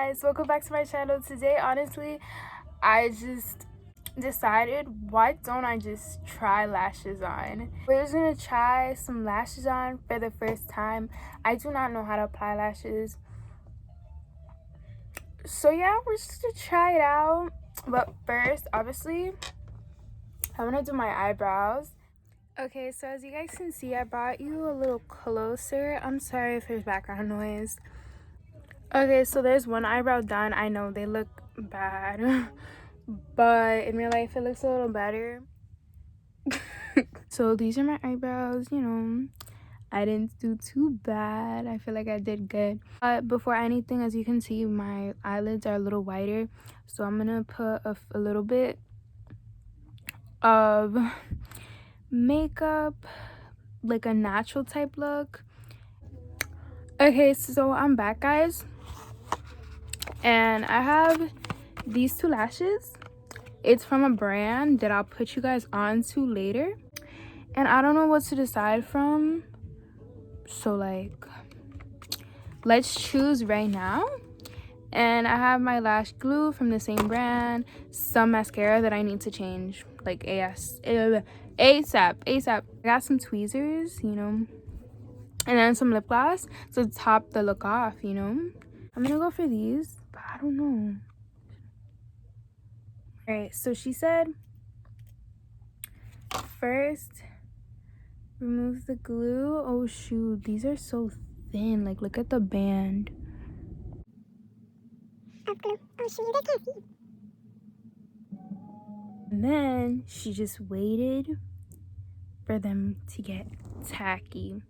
guys, welcome back to my channel. Today honestly I just decided, why don't I just try lashes on. We're just gonna try some lashes on for the first time. I do not know how to apply lashes, so yeah, we're just gonna try it out. But first, obviously, I'm gonna do my eyebrows. Okay, so as you guys can see, I brought you a little closer. I'm sorry if there's background noise. Okay, so there's one eyebrow done. I know they look bad, but in real life it looks a little better. So these are my eyebrows. I didn't do too bad. I feel like I did good. But before anything, as you can see, my eyelids are a little whiter, so I'm gonna put a little bit of makeup, like a natural type look. Okay, so I'm back, guys, and I have these two lashes. It's from a brand that I'll put you guys on to later, and I don't know what to decide from, so like let's choose right now. And I have my lash glue from the same brand, some mascara that I need to change like ASAP. I got some tweezers, and then some lip gloss to top the look off. I'm gonna go for these, but I don't know. All right, so she said first remove the glue. Oh shoot, these are so thin. Like, look at the band of glue. Oh shoot, they can't see. And then she just waited for them to get tacky.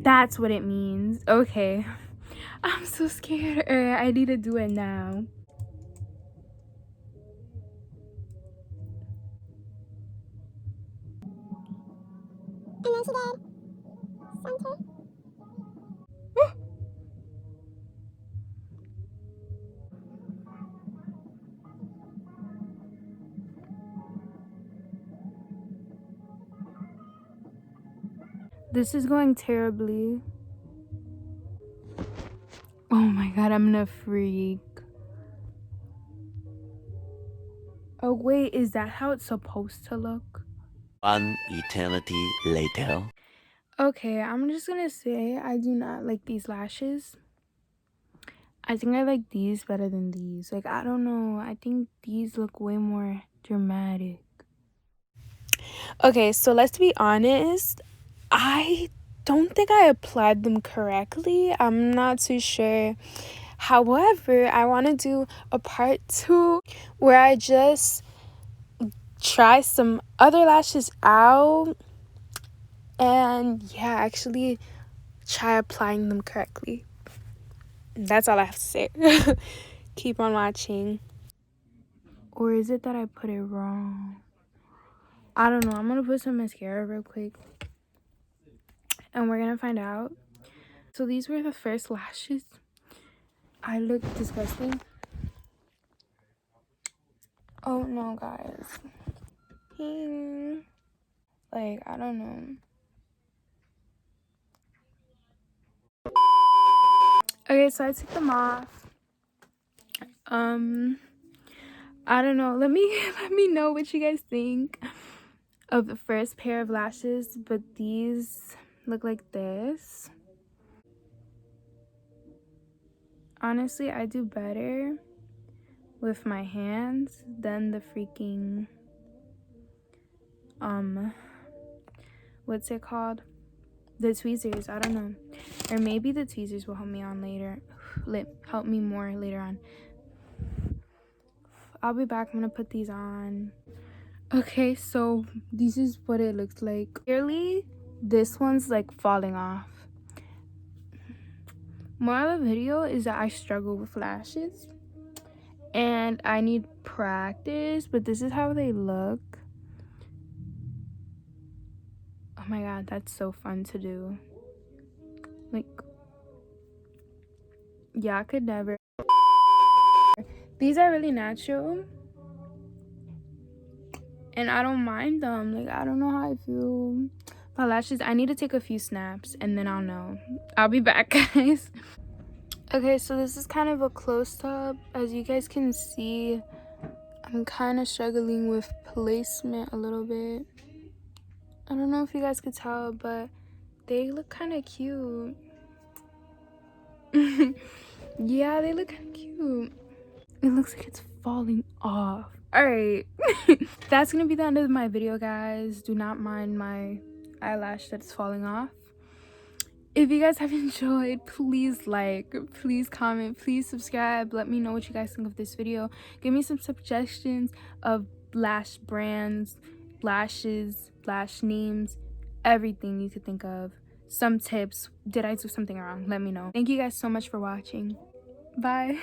That's what it means. Okay. I'm so scared. I need to do it now. And then she did center. This is going terribly. Oh my god, I'm gonna freak. Oh wait, is that how it's supposed to look? One eternity later. Okay, I'm just gonna say I do not like these lashes. I think I like these better than these. Like, I don't know. I think these look way more dramatic. Okay, so let's be honest. I don't think I applied them correctly. I'm not too sure. However, I want to do a part 2 where I just try some other lashes out and yeah, actually try applying them correctly. That's all I have to say. Keep on watching. Or is it that I put it wrong? I don't know. I'm gonna put some mascara real quick and we're gonna find out. So these were the first lashes. I look disgusting. Oh no, guys. Like, I don't know. Okay, so I took them off. I don't know. Let me know what you guys think of the first pair of lashes, but these look like this. Honestly, I do better with my hands than the freaking what's it called? The tweezers. I don't know. Or maybe the tweezers will help me on later. Help me more later on. I'll be back. I'm gonna put these on. Okay, so this is what it looks like. Clearly, this one's like falling off. Moral of the video is that I struggle with lashes and I need practice, but this is how they look. Oh my god, that's so fun to do. Like, yeah, I could never. These are really natural and I don't mind them. Like, I don't know how I feel. my lashes. I need to take a few snaps and then I'll know. I'll be back, guys. Okay, so this is kind of a close-up. As you guys can see, I'm kind of struggling with placement a little bit. I don't know if you guys could tell, but they look kind of cute. Yeah, they look kind of cute. It looks like it's falling off. All right. That's gonna be the end of my video, guys. Do not mind my eyelash that's falling off. If you guys have enjoyed, please like, please comment, please subscribe. Let me know what you guys think of this video. Give me some suggestions of lash brands, lashes, lash names, everything you could think of. Some tips. Did I do something wrong? Let me know. Thank you guys so much for watching. Bye.